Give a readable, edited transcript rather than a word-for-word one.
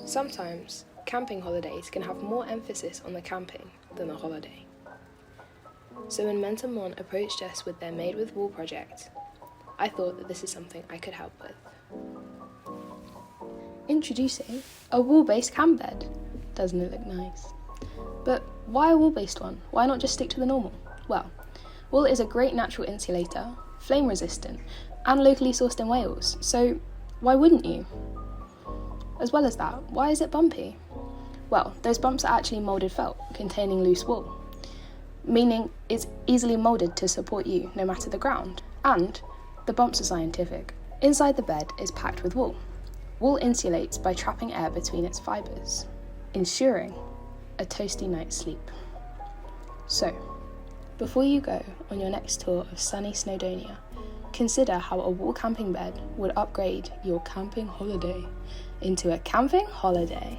Sometimes, camping holidays can have more emphasis on the camping than the holiday. So when Mentamon approached us with their Made with Wool project, I thought that this is something I could help with. Introducing a wool-based camp bed. Doesn't it look nice? But why a wool-based one? Why not just stick to the normal? Well, wool is a great natural insulator, flame resistant, and locally sourced in Wales, so why wouldn't you? As well as that, why is it bumpy? Well, those bumps are actually moulded felt containing loose wool, meaning it's easily moulded to support you no matter the ground. And the bumps are scientific. Inside the bed is packed with wool. Wool insulates by trapping air between its fibres, ensuring a toasty night's sleep. So, before you go on your next tour of sunny Snowdonia, consider how a wool camping bed would upgrade your camping holiday into a camping holiday.